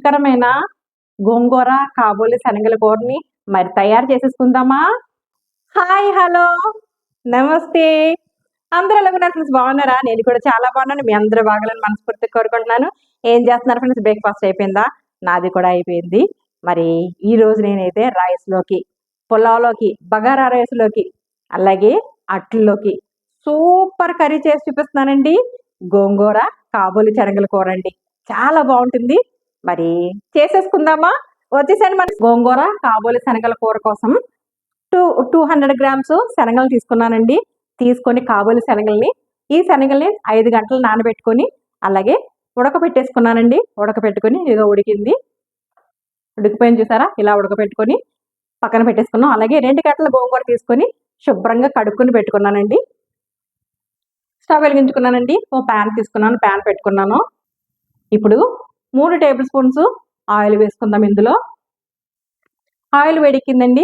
రుచికరమైన గోంగూర కాబోలి శనగల కూరని మరి తయారు చేసేసుకుందామా? హాయ్, హలో, నమస్తే. అందరూ ఎలా ఉన్నారు ఫ్రెండ్స్? బాగున్నారా? నేను కూడా చాలా బాగున్నాను. మీ అందరూ బాగాలని మనస్ఫూర్తిగా కోరుకుంటున్నాను. ఏం చేస్తున్నారు ఫ్రెండ్స్? బ్రేక్ఫాస్ట్ అయిపోయిందా? నాది కూడా అయిపోయింది. మరి ఈ రోజు నేనైతే రైస్లోకి, పులావ్లోకి, బగారా రైస్లోకి, అలాగే అట్లలోకి సూపర్ కర్రీ చేసి చూపిస్తున్నానండి. గోంగూర కాబోలి శనగల కూర అండి. చాలా బాగుంటుంది. మరి చేసేసుకుందామా? వచ్చేసండి. మన గోంగూర కాబోలి శనగల కూర కోసం 200 గ్రామ్స్ శనగలు తీసుకున్నానండి. తీసుకొని కాబోలి శనగల్ని, ఈ శనగల్ని 5 గంటలు నానబెట్టుకొని అలాగే ఉడకపెట్టేసుకున్నానండి. ఉడకపెట్టుకొని ఇదిగో ఉడికింది, ఉడికిపోయింది చూసారా? ఇలా ఉడకపెట్టుకొని పక్కన పెట్టేసుకున్నాం. అలాగే 2 గంటల గోంగూర తీసుకొని శుభ్రంగా కడుక్కొని పెట్టుకున్నానండి. స్టవ్ వెలిగించుకున్నానండి. ఓ ప్యాన్ తీసుకున్నాను, ప్యాన్ పెట్టుకున్నాను. ఇప్పుడు 3 టేబుల్ స్పూన్స్ ఆయిల్ వేసుకుందాం. ఇందులో ఆయిల్ వేడెక్కిందండి.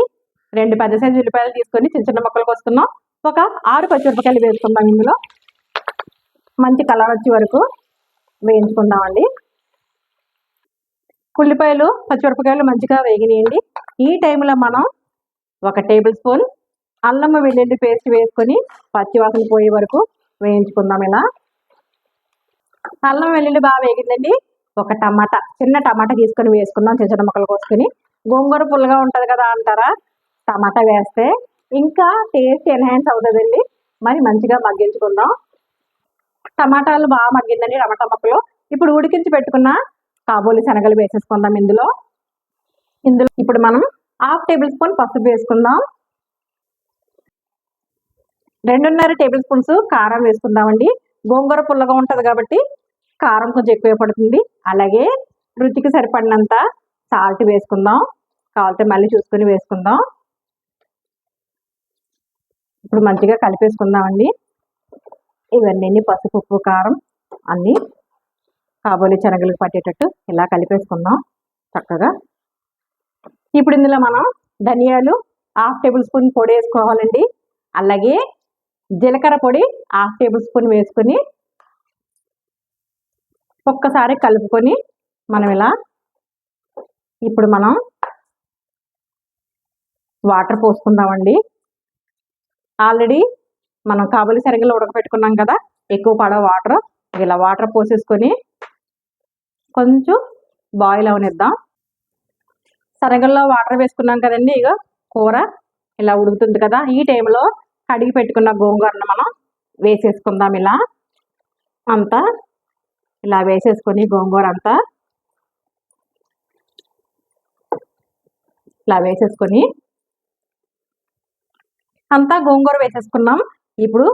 2 పెద్ద సైజు ఉల్లిపాయలు తీసుకొని చిన్న చిన్న ముక్కలు కోసుకున్నాం. ఒక 6 పచ్చిమిరపకాయలు వేసుకుందాం. ఇందులో మంచి కలర్ వచ్చే వరకు వేయించుకుందామండి. ఉల్లిపాయలు పచ్చిమిరపకాయలు మంచిగా వేగినాయండి. ఈ టైంలో మనం 1 టేబుల్ స్పూన్ అల్లం వెల్లుల్లి పేస్ట్ వేసుకొని పచ్చివాసన పోయే వరకు వేయించుకుందాం. ఇలా అల్లం వెల్లుల్లి బాగా వేగిందండి. ఒక టమాటా, చిన్న టమాటా తీసుకొని వేసుకుందాం. చిన్న చిన్న ముక్కలు కోసుకొని. గోంగూర పుల్లగా ఉంటుంది కదా అంటారా? టమాటా వేస్తే ఇంకా టేస్ట్ ఎన్హాన్స్ అవుతుందండి. మరి మంచిగా మగ్గించుకుందాం. టమాటాలు బాగా మగ్గిందండి, టమాటా ముక్కలు. ఇప్పుడు ఉడికించి పెట్టుకున్న కాబోలి శనగలు వేసేసుకుందాం. ఇందులో ఇప్పుడు మనం 1/2 టేబుల్ స్పూన్ పసుపు వేసుకుందాం. 2.5 టేబుల్ స్పూన్స్ కారం వేసుకుందామండి. గోంగూర పుల్లగా ఉంటుంది కాబట్టి కారం కొంచెం ఎక్కువ పడుతుంది. అలాగే రుచికి సరిపడినంత సాల్ట్ వేసుకుందాం. కావాలంటే మళ్ళీ చూసుకొని వేసుకుందాం. ఇప్పుడు మంచిగా కలిపేసుకుందామండి. ఇవన్నీ పసుపు, ఉప్పు, కారం అన్నీ కాబోలి శనగలకు పట్టేటట్టు ఇలా కలిపేసుకుందాం చక్కగా. ఇప్పుడు ఇందులో మనం ధనియాలు 1/2 టేబుల్ స్పూన్ పొడి వేసుకోవాలండి. అలాగే జీలకర్ర పొడి 1/2 టేబుల్ స్పూన్ వేసుకొని ఒక్కసారి కలుపుకొని ఇప్పుడు మనం వాటర్ పోసుకుందామండి. ఆల్రెడీ మనం కాబోలి శనగలు ఉడకపెట్టుకున్నాం కదా, ఎక్కువ పడవ వాటర్. ఇలా వాటర్ పోసేసుకొని కొంచెం బాయిల్ అవనిద్దాం. శనగల్లో వాటర్ వేసుకున్నాం కదండి. ఇక కూర ఇలా ఉడుకుతుంది కదా, ఈ టైంలో కడిగి పెట్టుకున్న గోంగూరను మనం వేసేసుకుందాం. ఇలా వేసేసుకొని గోంగూర అంతా ఇలా వేసేసుకొని గోంగూర వేసేసుకున్నాం. ఇప్పుడు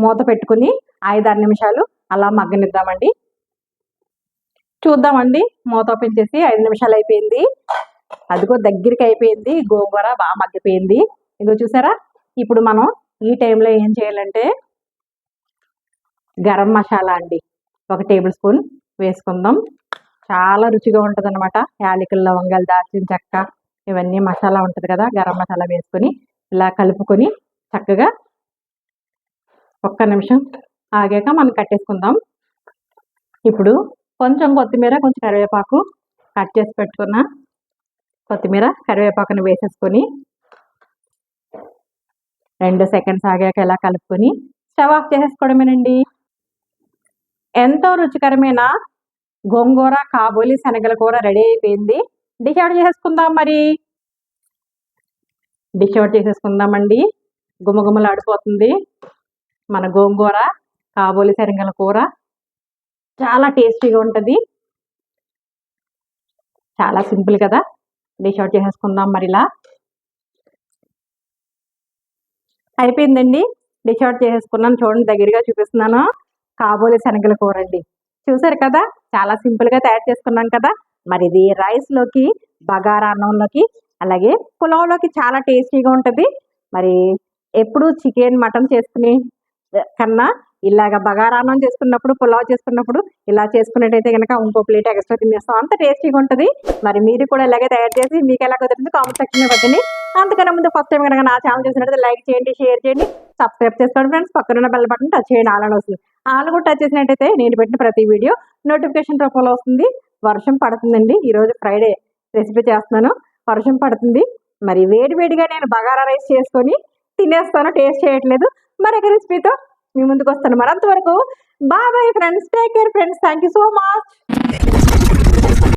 మూత పెట్టుకుని 5-6 నిమిషాలు అలా మగ్గనిద్దామండి. చూద్దామండి. మూత ఓపెన్ చేసి 5 నిమిషాలు అయిపోయింది. అదిగో దగ్గరికి అయిపోయింది. గోంగూర బాగా మగ్గిపోయింది. ఇదిగో చూసారా? ఇప్పుడు మనం ఈ టైంలో ఏం చేయాలంటే గరం మసాలా అండి 1 టేబుల్ స్పూన్ వేసుకుందాం. చాలా రుచిగా ఉంటుంది అనమాట. యాలకులు, లవంగాలు, దాల్చిన చెక్క ఇవన్నీ మసాలా ఉంటుంది కదా, గరం మసాలా వేసుకొని ఇలా కలుపుకొని చక్కగా 1 నిమిషం ఆగాక మనం కట్టేసుకుందాం. ఇప్పుడు కొంచెం కొత్తిమీర, కొంచెం కరివేపాకు, కట్ చేసి పెట్టుకున్న కొత్తిమీర కరివేపాకుని వేసేసుకొని 2 సెకండ్స్ ఆగాక ఇలా కలుపుకొని స్టవ్ ఆఫ్ చేసేసుకోవడమేనండి. ఎంతో రుచికరమైన గోంగూర కాబోలి శనగల కూర రెడీ అయిపోయింది. డిష్ అవుట్ చేసేసుకుందాం. డిష్ అవుట్ చేసేసుకుందామండి. గుమగుమలాడిపోతుంది మన గోంగూర కాబోలి శనగల కూర. చాలా టేస్టీగా ఉంటుంది. చాలా సింపుల్ కదా. డిష్ అవుట్ చేసేసుకుందాం. ఇలా అయిపోయిందండి. డిష్ అవుట్ చేసేసుకున్నాను. చూడండి, దగ్గరగా చూపిస్తున్నాను. కాబోలి శనగల కూర అండి. చూసారు కదా, చాలా సింపుల్గా తయారు చేసుకున్నాం కదా. మరి ఇది రైస్లోకి, బగారా అన్నంలోకి, అలాగే పులావ్లోకి చాలా టేస్టీగా ఉంటుంది. మరి ఎప్పుడు చికెన్, మటన్ చేసుకునే కన్నా ఇలాగ బగారా అన్నం చేసుకున్నప్పుడు, పులావ్ చేసుకున్నప్పుడు ఇలా చేసుకున్నట్టయితే కనుక ఇంకో ప్లేట్ ఎక్స్ట్రా తినేస్తాం. అంత టేస్టీగా ఉంటుంది. మరి మీరు కూడా ఇలాగే తయారు చేసి మీకు ఎలా కుదిరింది కామెంట్ సెక్షన్లో పెట్టండి. అంతకన్నా ముందు ఫస్ట్ టైం కనుక నా ఛానల్ చూసినట్టయితే లైక్ చేయండి, షేర్ చేయండి, సబ్స్క్రైబ్ చేసుకోండి ఫ్రెండ్స్. పక్కన బెల్ బటన్ టచ్ చేయండి. ఆల్ కూడా టచ్ చేసినట్టయితే నేను పెట్టిన ప్రతి వీడియో నోటిఫికేషన్ రూపంలో వస్తుంది. వర్షం పడుతుందండి. ఈరోజు ఫ్రైడే రెసిపీ చేస్తున్నాను. వర్షం పడుతుంది. మరి వేడివేడిగా నేను బగారా రైస్ చేసుకొని తినేస్తాను. టేస్ట్ చేయట్లేదు. మరొక రెసిపీతో మీ ముందుకు వస్తాను. మరి అంతవరకు bye bye friends. Take care friends. Thank you so much.